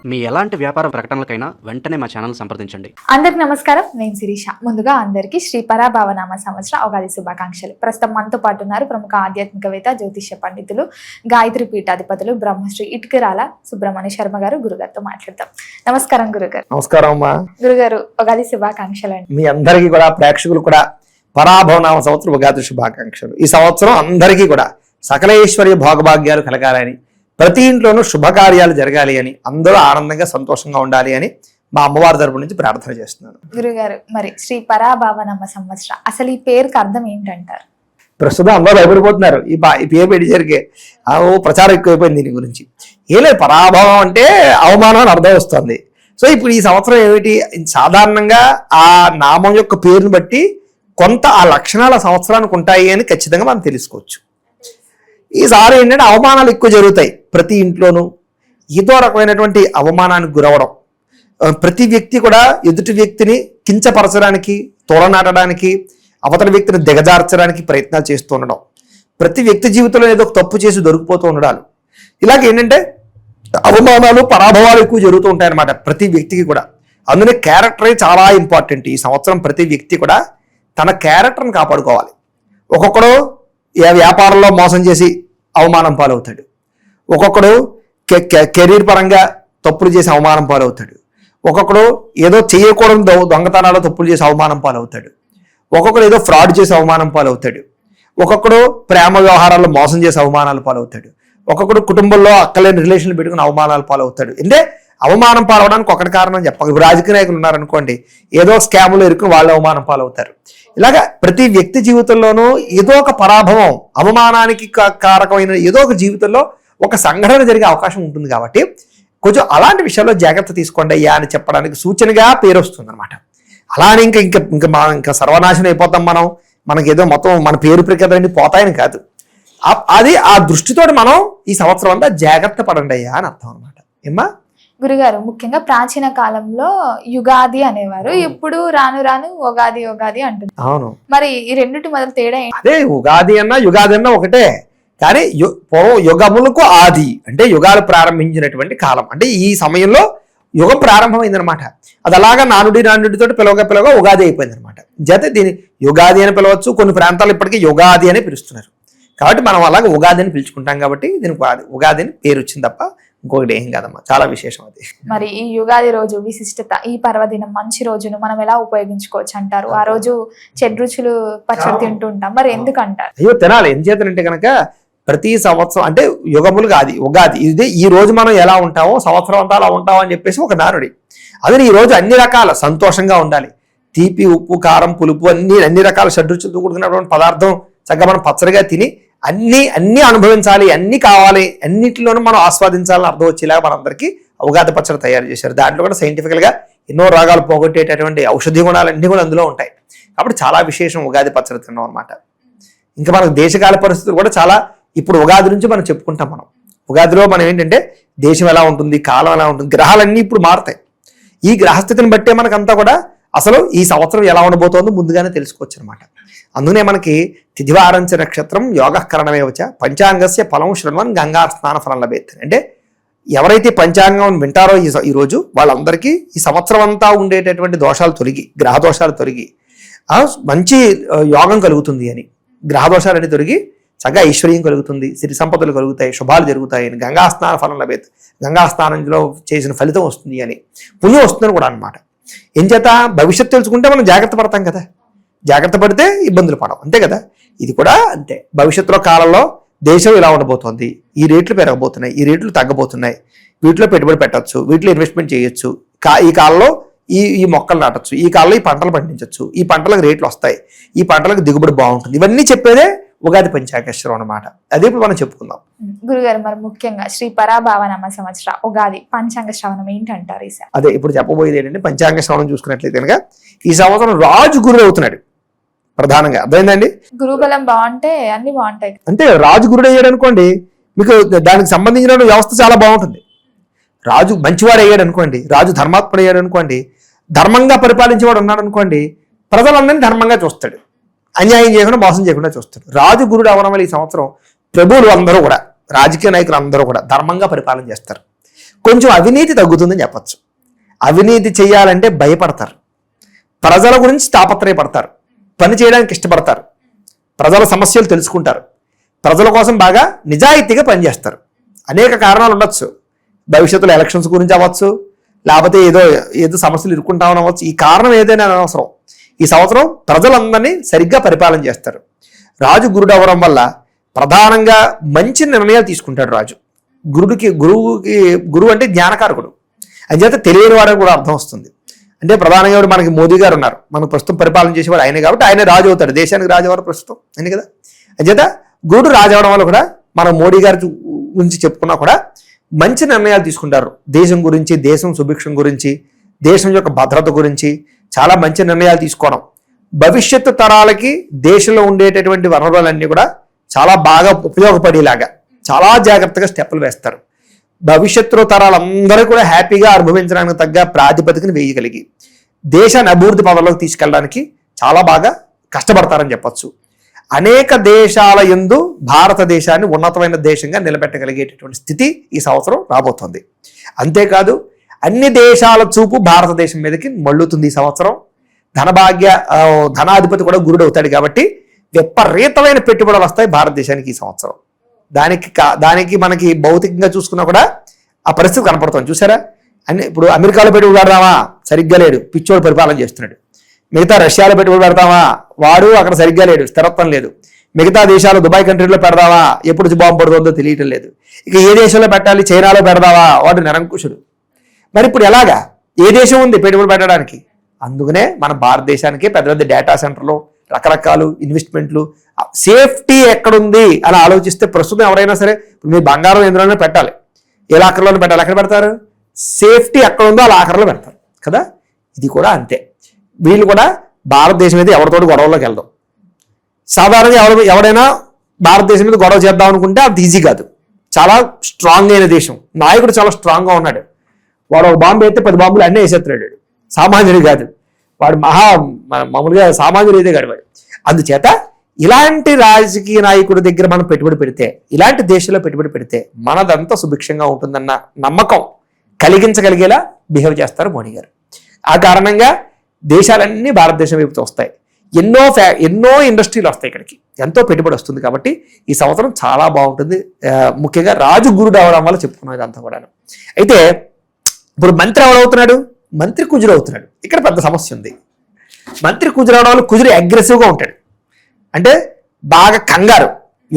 మీ ఎలాంటి వ్యాపార ప్రకటనలకైనా వెంటనే మా ఛానల్ సంప్రదించండి. అందరికి నమస్కారం, నేను శిరీష. ముందుగా అందరికీ శ్రీ పరాభావనామ సంవత్సర ఉగాది శుభాకాంక్షలు. ప్రస్తుతం మనతో పాటు ఉన్నారు ప్రముఖ ఆధ్యాత్మికవేత్త, జ్యోతిష్య పండితులు, గాయత్రి పీఠాధిపతులు బ్రహ్మశ్రీ ఇటుకరాల సుబ్రహ్మణ్య శర్మ గారు. గురుగారితో మాట్లాడతాం. నమస్కారం గురుగారు. నమస్కారం అమ్మా. గురుగారు, ఉగాది శుభాకాంక్షలు అండి. మీ అందరికీ కూడా, ప్రేక్షకులు కూడా పరాభవనామ సంవత్సరం ఉగాది శుభాకాంక్షలు. ఈ సంవత్సరం అందరికీ కూడా సకలేశ్వర్య భోగభాగ్యాలు కలగాలని, ప్రతి ఇంట్లోనూ శుభకార్యాలు జరగాలి అని, అందరూ ఆనందంగా సంతోషంగా ఉండాలి అని మా అమ్మవారి తరపు నుంచి ప్రార్థన చేస్తున్నాను. గురుగారు, మరి శ్రీ పరాభావనామ సంవత్సర అసలు ఈ పేరుకి అర్థం ఏంటంటారు? ప్రస్తుతం అందరూ భయపడిపోతున్నారు ఈ పేరు పెట్టేసరికి. ప్రచారం ఎక్కువైపోయింది దీని గురించి. ఏం లేదు, పరాభవం అంటే అవమానం అని అర్థం వస్తుంది. సో ఇప్పుడు ఈ సంవత్సరం ఏమిటి, సాధారణంగా ఆ నామం యొక్క పేరుని బట్టి కొంత ఆ లక్షణాల సంవత్సరానికి ఉంటాయి అని ఖచ్చితంగా మనం తెలుసుకోవచ్చు. ఈసారి ఏంటంటే అవమానాలు ఎక్కువ జరుగుతాయి ప్రతి ఇంట్లోనూ. ఏదో రకమైనటువంటి అవమానానికి గురవడం, ప్రతి వ్యక్తి కూడా ఎదుటి వ్యక్తిని కించపరచడానికి, తోలనాటడానికి, అవతల వ్యక్తిని దిగజార్చడానికి ప్రయత్నాలు చేస్తూ ఉండడం, ప్రతి వ్యక్తి జీవితంలో ఏదో ఒక తప్పు చేసి దొరికిపోతూ ఉండడాలు, ఇలాగ ఏంటంటే అవమానాలు, పరాభవాలు ఎక్కువ జరుగుతూ ఉంటాయన్నమాట ప్రతి వ్యక్తికి కూడా. అందులో క్యారెక్టరే చాలా ఇంపార్టెంట్. ఈ సంవత్సరం ప్రతి వ్యక్తి కూడా తన క్యారెక్టర్ని కాపాడుకోవాలి. ఒక్కొక్కడు వ్యాపారంలో మోసం చేసి అవమానం పాలవుతాడు, ఒక్కొక్కడు కెరీర్ పరంగా తప్పులు చేసి అవమానం పాలవుతాడు, ఒక్కొక్కడు ఏదో చేయకూడదు దొంగతనాలు తప్పులు చేసి అవమానం పాలవుతాడు, ఒక్కొక్కడు ఏదో ఫ్రాడ్ చేసి అవమానం పాలవుతాడు, ఒక్కొక్కడు ప్రేమ వ్యవహారాల్లో మోసం చేసి అవమానాలు పాలవుతాడు, ఒక్కొక్కడు కుటుంబంలో అక్కలేని రిలేషన్లు పెట్టుకుని అవమానాలు పాలవుతాడు. అంటే అవమానం పాలవడానికి ఒకటి కారణం చెప్పక, రాజకీయ నాయకులు ఉన్నారనుకోండి, ఏదో స్కాములు ఇరుకుని వాళ్ళు అవమానం పాలవుతారు. ఇలాగా ప్రతి వ్యక్తి జీవితంలోనూ ఏదో ఒక పరాభవం, అవమానానికి కారకమైన ఏదో ఒక జీవితంలో ఒక సంఘటన జరిగే అవకాశం ఉంటుంది. కాబట్టి కొంచెం అలాంటి విషయాల్లో జాగ్రత్త తీసుకోండి అయ్యా అని చెప్పడానికి సూచనగా పేరు వస్తుంది అనమాట. అలానే ఇంకా సర్వనాశనం అయిపోతాం మనం, మనకి ఏదో మొత్తం మన పేరు ప్రఖ్యాతలన్నీ పోతాయని కాదు. అది ఆ దృష్టితోటి మనం ఈ సంవత్సరం అంతా జాగ్రత్త పడండి అయ్యా అని అర్థం అనమాట. ఏమ్మా గురుగారు, ముఖ్యంగా ప్రాచీన కాలంలో యుగాది అనేవారు, ఇప్పుడు రాను రాను ఉగాది ఉగాది అంటున్నారు. అవును, మరి ఈ రెండింటి మొదలు తేడా ఏంటి? అదే ఉగాది అన్నా యుగాది అన్నా ఒకటే, కానీ యుగములకు ఆది అంటే యుగాలు ప్రారంభించినటువంటి కాలం. అంటే ఈ సమయంలో యుగం ప్రారంభమైందనమాట. అది అలాగా నానుడితో పిలవగా ఉగాది అయిపోయింది అనమాట. జత దీన్ని యుగాది అని పిలవచ్చు, కొన్ని ప్రాంతాలు ఇప్పటికీ యుగాది అని పిలుస్తున్నారు. కాబట్టి మనం అలాగే ఉగాది అని పిలుచుకుంటాం. కాబట్టి దీనికి ఉగాది అని పేరు వచ్చింది తప్ప ఇంకొకటి ఏం కాదమ్మా, చాలా విశేషం అది. మరి ఈ యుగాది రోజు విశిష్టత, ఈ పర్వదినం మంచి రోజును మనం ఎలా ఉపయోగించుకోవచ్చు అంటారు? ఆ రోజు చెడ్రుచులు పచ్చడి తింటుంటాం, మరి ఎందుకు అంటారు? అయ్యో తినాలి. ఏం చేతనంటే కనుక ప్రతి సంవత్సరం అంటే యుగములుగా అది ఉగాది, ఇది ఈ రోజు మనం ఎలా ఉంటామో సంవత్సరం అంతా అలా ఉంటామో అని చెప్పేసి ఒక నానుడి. అదే ఈ రోజు అన్ని రకాల సంతోషంగా ఉండాలి. తీపి, ఉప్పు, కారం, పులుపు అన్ని రకాల షడ్రుచులతో కూడుకున్నటువంటి పదార్థం చక్కగా మనం పచ్చడిగా తిని అన్ని అనుభవించాలి, అన్ని కావాలి, అన్నింటిలోనూ మనం ఆస్వాదించాలని అర్థం వచ్చేలాగా మనందరికీ ఉగాది పచ్చడి తయారు చేశారు. దాంట్లో కూడా సైంటిఫికల్గా ఎన్నో రోగాలు పోగొట్టేటటువంటి ఔషధి గుణాలన్నీ కూడా అందులో ఉంటాయి. కాబట్టి చాలా విశేషం ఉగాది పచ్చడి తినడం అనమాట. ఇంకా మనకు దేశకాల పరిస్థితులు కూడా చాలా, ఇప్పుడు ఉగాది నుంచి మనం చెప్పుకుంటాం. మనం ఉగాదిలో మనం ఏంటంటే దేశం ఎలా ఉంటుంది, కాలం ఎలా ఉంటుంది, గ్రహాలన్నీ ఇప్పుడు మారుతాయి. ఈ గ్రహస్థితిని బట్టే మనకంతా కూడా అసలు ఈ సంవత్సరం ఎలా ఉండబోతోందో ముందుగానే తెలుసుకోవచ్చు అనమాట. అందుకనే మనకి తిథివారంచ నక్షత్రం యోగకరణమే వచ్చా పంచాంగస్య ఫలం శృణ్వన్ గంగా స్నాన ఫలం లభేత్. అంటే ఎవరైతే పంచాంగం వింటారో ఈరోజు వాళ్ళందరికీ ఈ సంవత్సరం అంతా ఉండేటటువంటి దోషాలు తొలగి, గ్రహ దోషాలు తొలగి మంచి యోగం కలుగుతుంది అని, గ్రహ దోషాలన్నీ తొలగి చక్కగా ఐశ్వర్యం కలుగుతుంది, సిరి సంపదలు కలుగుతాయి, శుభాలు జరుగుతాయి అని, గంగా స్నాన ఫలం లభేత్, గంగా స్నానంలో చేసిన ఫలితం వస్తుంది అని, పుణ్యం వస్తుందని కూడా అనమాట. ఏం చేత భవిష్యత్తు తెలుసుకుంటే మనం జాగ్రత్త పడతాం కదా, జాగ్రత్త పడితే ఇబ్బందులు పడవు, అంతే కదా. ఇది కూడా అంతే. భవిష్యత్తులో కాలంలో దేశం ఇలా ఉండబోతోంది, ఈ రేట్లు పెరగబోతున్నాయి, ఈ రేట్లు తగ్గబోతున్నాయి, వీటిలో పెట్టుబడి పెట్టచ్చు, వీటిలో ఇన్వెస్ట్మెంట్ చేయొచ్చు, ఈ కాలంలో ఈ మొక్కలు నాటచ్చు, ఈ కాలంలో ఈ పంటలు పండించవచ్చు, ఈ పంటలకు రేట్లు వస్తాయి, ఈ పంటలకు దిగుబడి బాగుంటుంది, ఇవన్నీ చెప్పేదే ఉగాది పంచాంగశ్రవం అనమాట. అదే ఇప్పుడు మనం చెప్పుకుందాం. గురుగారు, మరి ముఖ్యంగా శ్రీ పరాభావనామ సంవత్సర ఉగాది పంచాంగ శ్రవణం ఏంటంటారు? అదే ఇప్పుడు చెప్పబోయేది ఏంటంటే, పంచాంగ శ్రవణం చూసుకున్నట్లయితే కనుక ఈ సంవత్సరం రాజు గురుడు అవుతున్నాడు ప్రధానంగా. అర్థమైందండి? గురుబలం బాగుంటే అన్ని బాగుంటాయి. అంతే, రాజు గురుడు అయ్యాడు అనుకోండి, మీకు దానికి సంబంధించిన వ్యవస్థ చాలా బాగుంటుంది. రాజు మంచివాడు అయ్యాడు అనుకోండి, రాజు ధర్మాత్ముడు అయ్యాడు అనుకోండి, ధర్మంగా పరిపాలించేవాడు ఉన్నాడు అనుకోండి, ప్రజలందరినీ ధర్మంగా చూస్తాడు, అన్యాయం చేయకుండా మోసం చేయకుండా చూస్తాడు. రాజు గురుడు అవడం వల్ల ఈ సంవత్సరం ప్రభువులు అందరూ కూడా, రాజకీయ నాయకులు అందరూ కూడా ధర్మంగా పరిపాలన చేస్తారు. కొంచెం అవినీతి తగ్గుతుందని చెప్పచ్చు. అవినీతి చేయాలంటే భయపడతారు, ప్రజల గురించి తాపత్రయపడతారు, పని చేయడానికి ఇష్టపడతారు, ప్రజల సమస్యలు తెలుసుకుంటారు, ప్రజల కోసం బాగా నిజాయితీగా పనిచేస్తారు. అనేక కారణాలు ఉండొచ్చు, భవిష్యత్తులో ఎలక్షన్స్ గురించి అవ్వచ్చు, లేకపోతే ఏదో సమస్యలు ఇరుక్కుంటామని అవ్వచ్చు. ఈ కారణం ఏదైనా అనవసరం, ఈ సంవత్సరం ప్రజలందరినీ సరిగ్గా పరిపాలన చేస్తారు. రాజు గురుడు అవ్వడం వల్ల ప్రధానంగా మంచి నిర్ణయాలు తీసుకుంటాడు రాజు. గురువు అంటే జ్ఞానకారకుడు, అంచేత తెలియని వాడని కూడా అర్థం వస్తుంది. అంటే ప్రధానంగా మనకి మోదీ గారు ఉన్నారు, మనకు ప్రస్తుతం పరిపాలన చేసేవాడు ఆయనే కాబట్టి ఆయన రాజు అవుతాడు, దేశానికి రాజు అవ్వడం ప్రస్తుతం అని కదా. అంచేత గురుడు రాజు అవడం వల్ల కూడా మనం మోడీ గారి గురించి చెప్పుకున్నా కూడా మంచి నిర్ణయాలు తీసుకుంటారు. దేశం గురించి, దేశం సుభిక్షం గురించి, దేశం యొక్క భద్రత గురించి చాలా మంచి నిర్ణయాలు తీసుకోవడం, భవిష్యత్తు తరాలకి దేశంలో ఉండేటటువంటి వనరులన్నీ కూడా చాలా బాగా ఉపయోగపడేలాగా చాలా జాగ్రత్తగా స్టెప్పులు వేస్తారు. భవిష్యత్తులో తరాలందరూ కూడా హ్యాపీగా అనుభవించడానికి తగ్గ ప్రాతిపదికను వేయగలిగి దేశాన్ని అభివృద్ధి పదంలోకి తీసుకెళ్ళడానికి చాలా బాగా కష్టపడతారని చెప్పచ్చు. అనేక దేశాల యందు భారతదేశాన్ని ఉన్నతమైన దేశంగా నిలబెట్టగలిగేటటువంటి స్థితి ఈ సంవత్సరం రాబోతోంది. అంతేకాదు అన్ని దేశాల చూపు భారతదేశం మీదకి మళ్ళుతుంది ఈ సంవత్సరం. ధనాధిపతి కూడా గురుడు అవుతాడు కాబట్టి విపరీతమైన పెట్టుబడులు వస్తాయి భారతదేశానికి ఈ సంవత్సరం. దానికి మనకి భౌతికంగా చూసుకున్నా కూడా ఆ పరిస్థితి కనపడుతుంది. చూసారా, ఇప్పుడు అమెరికాలో పెట్టుబడి పెడదామా, సరిగ్గా లేడు, పిచ్చోడు పరిపాలన చేస్తున్నాడు. మిగతా రష్యాలో పెట్టుబడి పెడతామా, వాడు అక్కడ సరిగ్గా లేడు, స్థిరత్వం లేదు. మిగతా దేశాలు దుబాయ్ కంట్రీలో పెడదామా, ఎప్పుడు బాంబు పడుతుందో తెలియటం లేదు. ఇక ఏ దేశంలో పెట్టాలి, చైనాలో పెడదామా, వాడు నిరంకుశుడు. మరి ఇప్పుడు ఎలాగా, ఏ దేశం ఉంది పెట్టుబడి పెట్టడానికి? అందుకనే మన భారతదేశానికి పెద్ద పెద్ద డేటా సెంటర్లు, రకరకాలు ఇన్వెస్ట్మెంట్లు, సేఫ్టీ ఎక్కడుంది అలా ఆలోచిస్తే ప్రస్తుతం ఎవరైనా సరే మీ బంగారం ఎందులోనే పెట్టాలి, ఏ లాకర్లోనే పెట్టాలి, ఎక్కడ పెడతారు? సేఫ్టీ ఎక్కడ ఉందో ఆ లాకర్లో పెడతారు కదా. ఇది కూడా అంతే. వీళ్ళు కూడా భారతదేశం మీద ఎవరితోటి గొడవలోకి వెళ్దాం. సాధారణంగా ఎవరైనా భారతదేశం మీద గొడవ చేద్దాం అనుకుంటే అది ఈజీ కాదు. చాలా స్ట్రాంగ్ అయిన దేశం, నాయకుడు చాలా స్ట్రాంగ్గా ఉన్నాడు. వాడు ఒక బాంబు అయితే 10 బాంబులు అన్నీ వేసేస్తున్నాడు. సామాన్యుడు కాదు వాడు, మామూలుగా సామాన్యుడు అయితే కాదు వాడు. అందుచేత ఇలాంటి రాజకీయ నాయకుడి దగ్గర మనం పెట్టుబడి పెడితే, ఇలాంటి దేశంలో పెట్టుబడి పెడితే మనదంతా సుభిక్షంగా ఉంటుందన్న నమ్మకం కలిగించగలిగేలా బిహేవ్ చేస్తారు మోడీ గారు. ఆ కారణంగా దేశాలన్నీ భారతదేశం వైపు వస్తాయి. ఎన్నో ఇండస్ట్రీలు వస్తాయి ఇక్కడికి, ఎంతో పెట్టుబడి వస్తుంది. కాబట్టి ఈ సంవత్సరం చాలా బాగుంటుంది. ముఖ్యంగా రాజు గురుడు అవడం వల్ల చెప్పుకున్నాం ఇదంతా కూడా. అయితే ఇప్పుడు మంత్రి ఎవడవుతున్నాడు? మంత్రి కుజుడు అవుతున్నాడు. ఇక్కడ పెద్ద సమస్య ఉంది. మంత్రి కుజుడు అవడం వల్ల కుజుడు అగ్రెసివ్గా ఉంటాడు. అంటే బాగా కంగారు,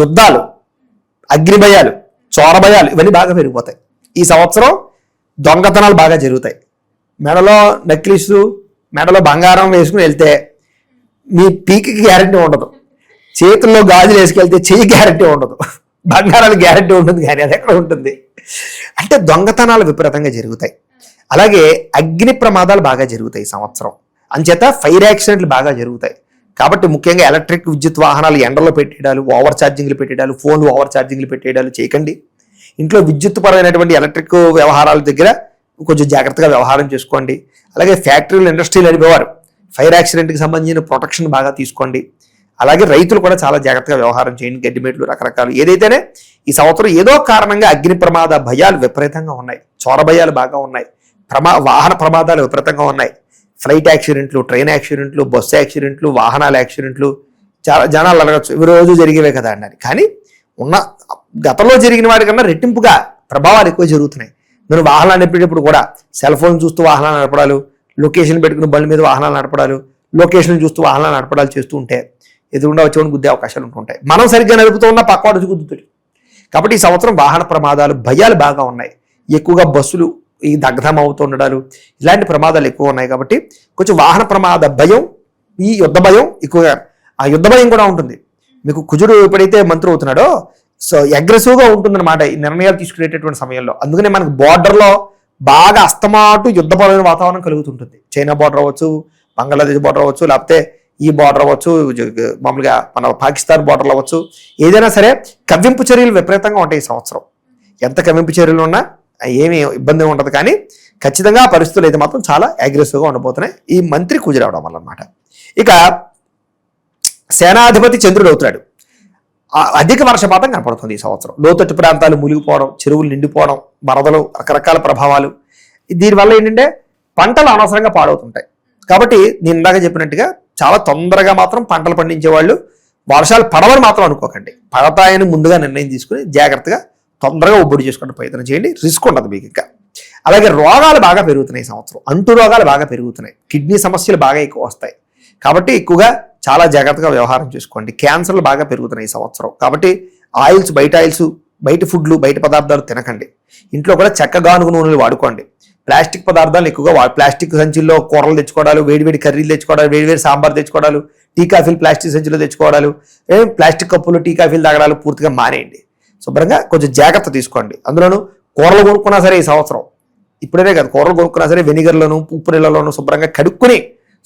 యుద్ధాలు, అగ్నిభయాలు, చోరభయాలు ఇవన్నీ బాగా పెరిగిపోతాయి. ఈ సంవత్సరం దొంగతనాలు బాగా జరుగుతాయి. మెడలో నెక్లెస్, మెడలో బంగారం వేసుకుని వెళ్తే మీ పీకి గ్యారంటీ ఉండదు. చేతుల్లో గాజులు వేసుకెళ్తే చెయ్యి గ్యారంటీ ఉండదు. బంగారాలు గ్యారంటీ ఉంటుంది కానీ అది ఎక్కడ ఉంటుంది? అంటే దొంగతనాలు విపరీతంగా జరుగుతాయి. అలాగే అగ్ని ప్రమాదాలు బాగా జరుగుతాయి ఈ సంవత్సరం. అంచేత ఫైర్ యాక్సిడెంట్లు బాగా జరుగుతాయి. కాబట్టి ముఖ్యంగా ఎలక్ట్రిక్ విద్యుత్ వాహనాలు ఎండలో పెట్టేయడాలు, ఓవర్ ఛార్జింగ్లు పెట్టేయడాలు, ఫోన్లు ఓవర్ ఛార్జింగ్లు పెట్టేయడాలు చేయకండి. ఇంట్లో విద్యుత్ పరమైనటువంటి ఎలక్ట్రిక్ వ్యవహారాల దగ్గర కొంచెం జాగ్రత్తగా వ్యవహారం చేసుకోండి. అలాగే ఫ్యాక్టరీలు, ఇండస్ట్రీలు నడిపేవారు ఫైర్ యాక్సిడెంట్కి సంబంధించిన ప్రొటెక్షన్ బాగా తీసుకోండి. అలాగే రైతులు కూడా చాలా జాగ్రత్తగా వ్యవహారం చేయండి. గడ్డిమేట్లు రకరకాలు ఏదైతేనే ఈ సంవత్సరం ఏదో కారణంగా అగ్ని ప్రమాద భయాలు విపరీతంగా ఉన్నాయి, చోర భయాలు బాగా ఉన్నాయి, వాహన ప్రమాదాలు విపరీతంగా ఉన్నాయి. ఫ్లైట్ యాక్సిడెంట్లు, ట్రైన్ యాక్సిడెంట్లు, బస్సు యాక్సిడెంట్లు, వాహనాల యాక్సిడెంట్లు చాలా జనాలు అలగచ్చు. ఇవి రోజు జరిగేవే కదా అన్నారు. కానీ గతంలో జరిగిన వాటికన్నా రెట్టింపుగా ప్రభావాలు ఎక్కువ జరుగుతున్నాయి. మీరు వాహనాలు నడిపేటప్పుడు కూడా సెల్ ఫోన్ చూస్తూ వాహనాలు నడపడాలు, లొకేషన్ పెట్టుకుని బండి మీద వాహనాలు నడపడాలు, లొకేషన్ చూస్తూ వాహనాలు నడపడాలు చేస్తూ ఉంటే ఎదురుకుండా వచ్చేవాడిని గుద్దే అవకాశాలు ఉంటుంటాయి. మనం సరిగ్గా నడుపుతూ ఉన్నా పక్కవాడు వచ్చి గుద్దుతాడు. కాబట్టి ఈ సంవత్సరం వాహన ప్రమాదాలు, భయాలు బాగా ఉన్నాయి. ఎక్కువగా బస్సులు ఈ దగ్ధం అవుతుండడాలు, ఇలాంటి ప్రమాదాలు ఎక్కువ ఉన్నాయి. కాబట్టి కొంచెం వాహన ప్రమాద భయం, ఈ యుద్ధ భయం ఎక్కువగా, ఆ యుద్ధ భయం కూడా ఉంటుంది. మీకు కుజుడు ఎప్పుడైతే మంత్రి అవుతున్నాడో సో అగ్రెసివ్గా ఉంటుందన్నమాట ఈ నిర్ణయాలు తీసుకునేటటువంటి సమయంలో. అందుకనే మనకు బార్డర్లో బాగా అస్తమాటు యుద్ధపరమైన వాతావరణం కలుగుతుంటుంది. చైనా బార్డర్ అవ్వచ్చు, బంగ్లాదేశ్ బార్డర్ అవ్వచ్చు, లేకపోతే ఈ బార్డర్ అవ్వచ్చు, మామూలుగా మన పాకిస్తాన్ బార్డర్లు అవ్వచ్చు. ఏదైనా సరే కవ్వింపు చర్యలు విపరీతంగా ఉంటాయి ఈ సంవత్సరం. ఎంత కవ్వింపు చర్యలు ఉన్నా ఏమీ ఇబ్బంది ఉండదు. కానీ ఖచ్చితంగా ఆ పరిస్థితులు అయితే మాత్రం చాలా అగ్రెసివ్గా ఉండబోతున్నాయి ఈ మంత్రి కుజుడు అవడం వల్ల అన్నమాట. ఇక సేనాధిపతి చంద్రుడు అవుతాడు. అధిక వర్షపాతం కనపడుతుంది ఈ సంవత్సరం. లోతట్టు ప్రాంతాలు మునిగిపోవడం, చెరువులు నిండిపోవడం, వరదలు, రకరకాల ప్రభావాలు. దీనివల్ల ఏంటంటే పంటలు అనవసరంగా పాడవుతుంటాయి. కాబట్టి నేను ఇందాక చెప్పినట్టుగా చాలా తొందరగా మాత్రం పంటలు పండించే వాళ్ళు వర్షాలు పడవని మాత్రం అనుకోకండి. పడతాయని ముందుగా నిర్ణయం తీసుకుని జాగ్రత్తగా తొందరగా ఒబ్బడి చేసుకుంటూ ప్రయత్నం చేయండి. రిస్క్ ఉండదు మీకు ఇంకా. అలాగే రోగాలు బాగా పెరుగుతున్నాయి ఈ సంవత్సరం. అంటు రోగాలు బాగా పెరుగుతున్నాయి. కిడ్నీ సమస్యలు బాగా ఎక్కువ వస్తాయి. కాబట్టి ఎక్కువగా చాలా జాగ్రత్తగా వ్యవహారం చేసుకోండి. క్యాన్సర్లు బాగా పెరుగుతున్నాయి ఈ సంవత్సరం. కాబట్టి ఆయిల్స్, బయట ఫుడ్లు, బయట పదార్థాలు తినకండి. ఇంట్లో కూడా గానుగ నూనెలు వాడుకోండి. ప్లాస్టిక్ పదార్థాలు ఎక్కువగా ప్లాస్టిక్ సంచుల్లో కూరలు తెచ్చుకోవడాలు, వేడివేడి కర్రీలు తెచ్చుకోవడాలు, వేడివేడి సాంబార్ తెచ్చుకోవడాలు, టీ కాఫీలు ప్లాస్టిక్ సంచుల్లో తెచ్చుకోవడాలు, ప్లాస్టిక్ కప్పులు టీ కాఫీలు తాగడాలు పూర్తిగా మానేయండి. శుభ్రంగా కొంచెం జాగ్రత్త తీసుకోండి. అందులోనూ కూరలు కొనుక్కున్నా సరే ఈ సంవత్సరం, ఇప్పుడే కాదు, కూరలు కొనుక్కున్నా సరే వెనిగర్లోను, ఉప్పు నీళ్ళలోను శుభ్రంగా కడుక్కుని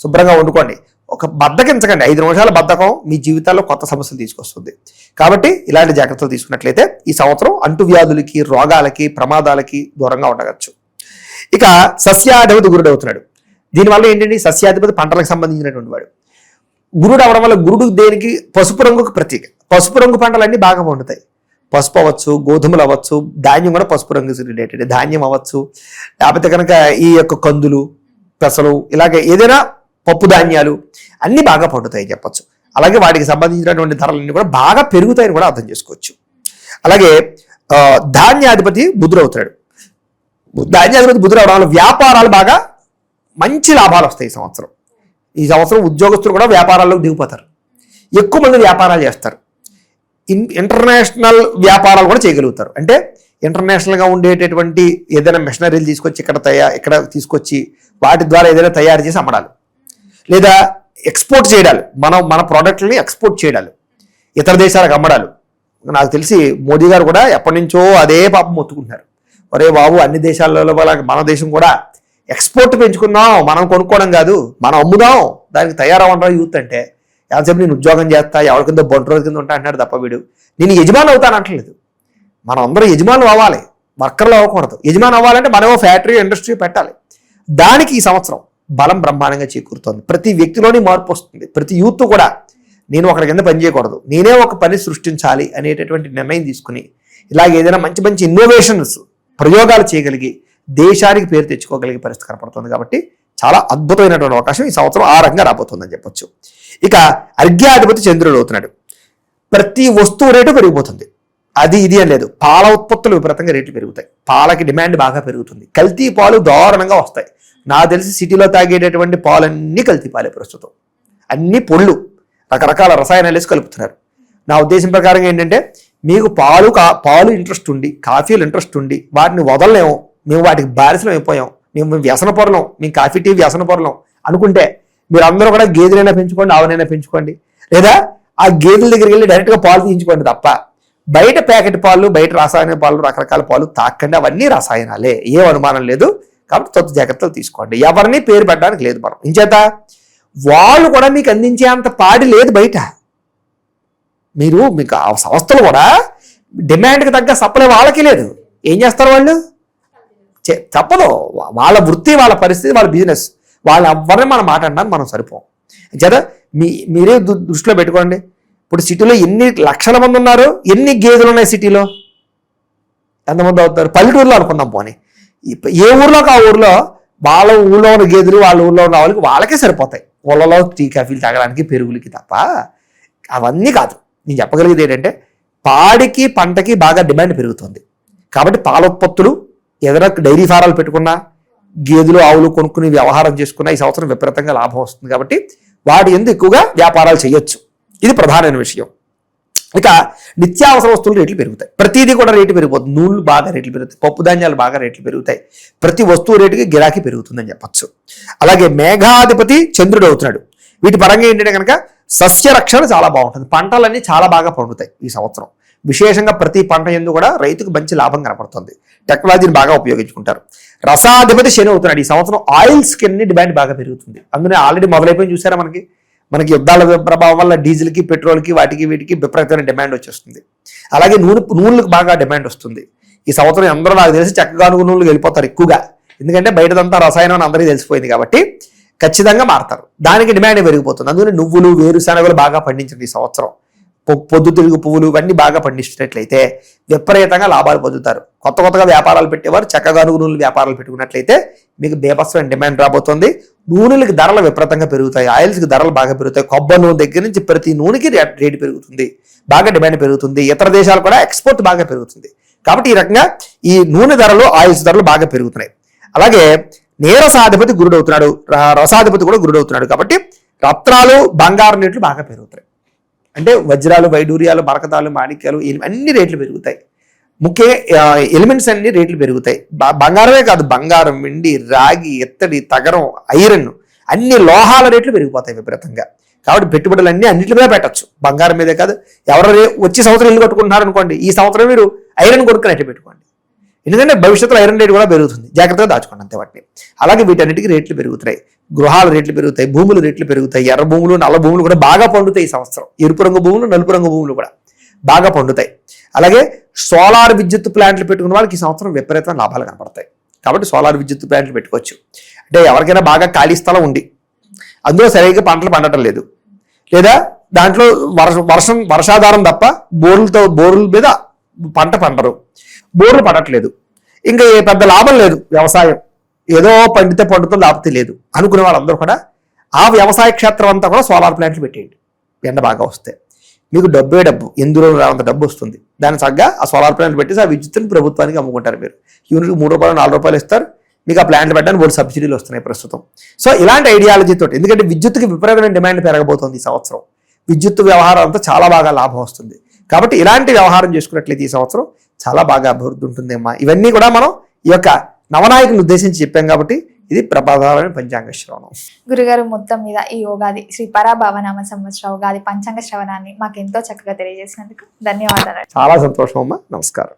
శుభ్రంగా వండుకోండి. ఒక బద్దకించకండి. 5 నిమిషాల బద్ధకం మీ జీవితాల్లో కొత్త సమస్యలు తీసుకొస్తుంది. కాబట్టి ఇలాంటి జాగ్రత్తలు తీసుకున్నట్లయితే ఈ సంవత్సరం అంటువ్యాధులకి, రోగాలకి, ప్రమాదాలకి దూరంగా ఉండవచ్చు. ఇక సస్యాధిపతి గురుడు అవుతున్నాడు. దీనివల్ల ఏంటంటే సస్యాధిపతి పంటలకు సంబంధించినటువంటి వాడు. గురుడు అవడం వల్ల గురుడు దేనికి? పసుపు రంగుకు ప్రతీక. పసుపు రంగు పంటలన్నీ బాగా పండుతాయి. పసుపు అవ్వచ్చు, గోధుమలు అవ్వచ్చు, ధాన్యం కూడా పసుపు రంగు రిలేటెడ్, ధాన్యం అవ్వచ్చు, లేకపోతే కనుక ఈ యొక్క కందులు, పెసలు, ఇలాగే ఏదైనా పప్పు ధాన్యాలు అన్నీ బాగా పండుతాయి చెప్పచ్చు. అలాగే వాటికి సంబంధించినటువంటి ధరలన్నీ కూడా బాగా పెరుగుతాయని కూడా అర్థం చేసుకోవచ్చు. అలాగే ధాన్యాధిపతి బుధుడు అవుతాడు. ధాన్యాధిపతి బుధుడు అవడం వల్ల వ్యాపారాలు బాగా మంచి లాభాలు వస్తాయి ఈ సంవత్సరం. ఈ సంవత్సరం ఉద్యోగస్తులు కూడా వ్యాపారాల్లోకి దిగిపోతారు. ఎక్కువ మంది వ్యాపారాలు చేస్తారు. ఇంటర్నేషనల్ వ్యాపారాలు కూడా చేయగలుగుతారు. అంటే ఇంటర్నేషనల్గా ఉండేటటువంటి ఏదైనా మెషినరీలు తీసుకొచ్చి ఇక్కడ తీసుకొచ్చి వాటి ద్వారా ఏదైనా తయారు చేసి అమ్మడాలు, లేదా ఎక్స్పోర్ట్ చేయడాలు, మన ప్రోడక్ట్లని ఎక్స్పోర్ట్ చేయడాలు, ఇతర దేశాలకు అమ్మడాలు. నాకు తెలిసి మోదీ గారు కూడా ఎప్పటి నుంచో అదే పాపం మొత్తుకుంటున్నారు. ఒరే బాబు, అన్ని దేశాలలో మన దేశం కూడా ఎక్స్పోర్ట్ పెంచుకుందాం, మనం కొనుక్కోవడం కాదు, మనం అమ్ముదాం, దానికి తయారవ్వడం యూత్ అంటే. ఎంతసేపు నేను ఉద్యోగం చేస్తా, ఎవరి కింద బొంట రోజు కింద ఉంటా అంటాడు తప్ప వీడు నేను యజమాని అవుతాను అంటలేదు. మనం అందరం యజమానులు అవ్వాలి, వర్కర్లు అవ్వకూడదు. యజమాని అవ్వాలంటే మనమో ఫ్యాక్టరీ, ఇండస్ట్రీ పెట్టాలి. దానికి ఈ సంవత్సరం బలం బ్రహ్మాండంగా చేకూరుతోంది. ప్రతి వ్యక్తిలోని మార్పు వస్తుంది. ప్రతి యూత్ కూడా నేను ఒకరి కింద పని చేయకూడదు, నేనే ఒక పని సృష్టించాలి అనేటటువంటి నిర్ణయం తీసుకుని ఇలాగ ఏదైనా మంచి మంచి ఇన్నోవేషన్స్, ప్రయోగాలు చేయగలిగి దేశానికి పేరు తెచ్చుకోగలిగే పరిస్థితి కనపడుతుంది. కాబట్టి చాలా అద్భుతమైనటువంటి అవకాశం ఈ సంవత్సరం ఆ రకంగా రాబోతుందని చెప్పొచ్చు. ఇక అర్ఘ్యాధిపతి చంద్రుడు అవుతున్నాడు. ప్రతి వస్తువు రేటు పెరిగిపోతుంది. అది ఇది అని లేదు. పాల ఉత్పత్తులు విపరీతంగా రేట్లు పెరుగుతాయి. పాలకి డిమాండ్ బాగా పెరుగుతుంది. కల్తీ పాలు దారుణంగా వస్తాయి. నాకు తెలిసి సిటీలో తాగేటటువంటి పాలన్నీ కల్తీ పాలే ప్రస్తుతం. అన్ని పొళ్ళు, రకరకాల రసాయనాలు వేసి కలుపుతున్నారు. నా ఉద్దేశం ప్రకారం ఏంటంటే మీకు పాలు ఇంట్రెస్ట్ ఉండి, కాఫీలు ఇంట్రెస్ట్ ఉండి వాటిని వదలలేము, మేము వాటికి బారిసలం అయిపోయాం, మేము వ్యసన పొరలం, మేము కాఫీ టీ వ్యసన పొరలం అనుకుంటే మీరు అందరూ కూడా గేదెలైనా పెంచుకోండి, ఆవునైనా పెంచుకోండి, లేదా ఆ గేదెల దగ్గరికి వెళ్ళి డైరెక్ట్గా పాలు తీయించుకోండి తప్ప బయట ప్యాకెట్ పాలు, బయట రసాయన పాలు, రకరకాల పాలు తాకండి. అవన్నీ రసాయనాలే, ఏ అనుమానం లేదు. కాబట్టి తొత్తు జాగ్రత్తలు తీసుకోండి. ఎవరిని పేరు పెట్టడానికి లేదు మనం. ఇంచేత వాళ్ళు కూడా మీకు అందించే అంత పాడి లేదు బయట. మీకు ఆ సంస్థలు కూడా డిమాండ్కి తగ్గ సప్లై వాళ్ళకి లేదు. ఏం చేస్తారు వాళ్ళు? తప్పదు. వాళ్ళ వృత్తి, వాళ్ళ పరిస్థితి, వాళ్ళ బిజినెస్. వాళ్ళు ఎవరిని మనం మాట్లాడడానికి మనం సరిపోం. చేత మీరే దృష్టిలో పెట్టుకోండి. ఇప్పుడు సిటీలో ఎన్ని లక్షల మంది ఉన్నారు, ఎన్ని గేదెలు ఉన్నాయి సిటీలో? ఎంతమంది అవుతారు? పల్లెటూరులో అనుకుందాం పోనీ. ఏ ఊర్లోకి ఆ ఊర్లో వాళ్ళ ఊళ్ళో ఉన్న గేదెలు వాళ్ళ ఊళ్ళో ఉన్న వాళ్ళకే సరిపోతాయి. ఊళ్ళలో టీ కాఫీలు తాగడానికి, పెరుగులకి తప్ప అవన్నీ కాదు. నేను చెప్పగలిగేది ఏంటంటే పాడికి, పంటకి బాగా డిమాండ్ పెరుగుతుంది. కాబట్టి పాల ఉత్పత్తులు, ఏదైనా డైరీ ఫారాలు పెట్టుకున్నా, గేదెలు, ఆవులు కొనుక్కుని వ్యవహారం చేసుకున్నా ఈ సంవత్సరం విపరీతంగా లాభం వస్తుంది. కాబట్టి వాటి ఎందుకు ఎక్కువగా వ్యాపారాలు చేయొచ్చు. ఇది ప్రధానమైన విషయం. ఇక నిత్యావసర వస్తువులు రేట్లు పెరుగుతాయి. ప్రతిదీ కూడా రేటు పెరిగిపోతుంది. నూనెలు బాగా రేట్లు పెరుగుతాయి, పప్పు ధాన్యాలు బాగా రేట్లు పెరుగుతాయి. ప్రతి వస్తువు రేటుకి గిరాకీ పెరుగుతుందని చెప్పచ్చు. అలాగే మేఘాధిపతి చంద్రుడు అవుతున్నాడు. వీటి పరంగా ఏంటంటే కనుక సస్య రక్షణ చాలా బాగుంటుంది. పంటలన్నీ చాలా బాగా పండుతాయి ఈ సంవత్సరం. విశేషంగా ప్రతి పంట ఎందు కూడా రైతుకు మంచి లాభం కనపడుతుంది. టెక్నాలజీని బాగా ఉపయోగించుకుంటారు. రసాధిపతి శని అవుతున్నాడు. ఈ సంవత్సరం ఆయిల్స్ కి డిమాండ్ బాగా పెరుగుతుంది. అందులో ఆల్రెడీ మొదలైపోయి చూసారా, మనకి యుద్ధాల ప్రభావం వల్ల డీజిల్కి, పెట్రోల్కి, వీటికి విపరీతమైన డిమాండ్ వచ్చేస్తుంది. అలాగే నూనెలకు బాగా డిమాండ్ వస్తుంది. ఈ సంవత్సరం అందరూ నాకు తెలిసి గానుగ నూనెలు వెళ్ళిపోతారు ఎక్కువగా. ఎందుకంటే బయటదంతా రసాయనం అని అందరికీ తెలిసిపోయింది కాబట్టి ఖచ్చితంగా మారతారు. దానికి డిమాండ్ పెరిగిపోతుంది. అందుకని నువ్వులు, వేరుశనగలు బాగా పండించండి ఈ సంవత్సరం. పొద్దుతిరుగు పువ్వులు ఇవన్నీ బాగా పండించినట్లయితే విపరీతంగా లాభాలు పొందుతారు. కొత్తగా వ్యాపారాలు పెట్టేవారు చక్కగా నూనెలు వ్యాపారాలు పెట్టుకున్నట్లయితే మీకు బీభత్సమైన డిమాండ్ రాబోతుంది. నూనెలకి ధరలు విపరీతంగా పెరుగుతాయి, ఆయిల్స్కి ధరలు బాగా పెరుగుతాయి. కొబ్బరి నూనె దగ్గర నుంచి ప్రతి నూనెకి రేటు పెరుగుతుంది, బాగా డిమాండ్ పెరుగుతుంది. ఇతర దేశాలు కూడా ఎక్స్పోర్ట్ బాగా పెరుగుతుంది. కాబట్టి ఈ రకంగా ఈ నూనె ధరలు ఆయిల్స్ ధరలు బాగా పెరుగుతున్నాయి. అలాగే నీరసాధిపతి గురుడు అవుతున్నాడు, రసాధిపతి కూడా గురుడు అవుతున్నాడు. కాబట్టి రత్నాలు బంగారం రేట్లు బాగా పెరుగుతాయి. అంటే వజ్రాలు వైడూర్యాలు మరకతాలు మాణిక్యాలు అన్ని రేట్లు పెరుగుతాయి. ముఖ్యంగా ఎలిమెంట్స్ అన్ని రేట్లు పెరుగుతాయి. బంగారమే కాదు, బంగారం, వెండి, రాగి, ఎత్తడి, తగరం, ఐరన్ అన్ని లోహాల రేట్లు పెరిగిపోతాయి విపరీతంగా. కాబట్టి పెట్టుబడులన్నీ అన్నింటి మీద పెట్టచ్చు, బంగారం మీదే కాదు. ఎవరు వచ్చే సంవత్సరం ఇల్లు కట్టుకుంటున్నారు అనుకోండి, ఈ సంవత్సరం మీరు ఐరన్ కొనుక్కుని పెట్టుకోండి. ఎందుకంటే భవిష్యత్తులో ఐరన్ రేట్ కూడా పెరుగుతుంది, జాగ్రత్తగా దాచుకోండి అంతే వాటిని. అలాగే వీటన్నిటికీ రేట్లు పెరుగుతాయి, గృహాల రేట్లు పెరుగుతాయి, భూముల రేట్లు పెరుగుతాయి. ఎర్ర భూములు నల్ల భూములు కూడా బాగా పండుతాయి ఈ సంవత్సరం. ఎరుపు రంగు భూములు నలుపు రంగు భూములు కూడా బాగా పండుతాయి. అలాగే సోలార్ విద్యుత్ ప్లాంట్లు పెట్టుకున్న వాళ్ళకి ఈ సంవత్సరం విపరీతమైన లాభాలు కనపడతాయి. కాబట్టి సోలార్ విద్యుత్ ప్లాంట్లు పెట్టుకోవచ్చు. అంటే ఎవరికైనా బాగా ఖాళీ స్థలం ఉంది, అందులో సరిగ్గా పంటలు పండటం లేదు, లేదా దాంట్లో వర్షాధారం తప్ప బోర్ల మీద పంట పండరు, బోర్లు పడట్లేదు, ఇంకా ఏ పెద్ద లాభం లేదు వ్యవసాయం, ఏదో పండితే పండుతో లేకపోతే లేదు అనుకునే వాళ్ళందరూ కూడా ఆ వ్యవసాయ క్షేత్రం అంతా కూడా సోలార్ ప్లాంట్లు పెట్టేయండి. ఎండ బాగా వస్తే మీకు డబ్బే డబ్బు, ఎందులో రానంత డబ్బు వస్తుంది. దాని చక్కగా ఆ సోలార్ ప్లాంట్లు పెట్టేసి ఆ విద్యుత్తుని ప్రభుత్వానికి అమ్ముకుంటారు. మీరు యూనిట్కి 3 రూపాయలు 4 రూపాయలు ఇస్తారు, మీకు ఆ ప్లాంట్లు పెట్టడానికి 3 సబ్సిడీలు వస్తున్నాయి ప్రస్తుతం. సో ఇలాంటి ఐడియాలజీతో, ఎందుకంటే విద్యుత్తుకి విపరీతమైన డిమాండ్ పెరగబోతోంది ఈ సంవత్సరం, విద్యుత్ వ్యవహారం అంతా చాలా బాగా లాభం వస్తుంది. కాబట్టి ఇలాంటి వ్యవహారం చేసుకున్నట్లయితే ఈ సంవత్సరం చాలా బాగా అభివృద్ధి ఉంటుందమ్మా. ఇవన్నీ కూడా మనం ఈ యొక్క నవనాయకుని ఉద్దేశించి చెప్పాం కాబట్టి ఇది ప్రధానమైన పంచాంగ శ్రవణం. గురుగారు, మొత్తం మీద ఈ ఉగాది శ్రీ పరాభవనామ సంవత్సర ఉగాది పంచాంగ శ్రవణాన్ని మాకు ఎంతో చక్కగా తెలియజేసినందుకు ధన్యవాదాలు. చాలా సంతోషం అమ్మా, నమస్కారం.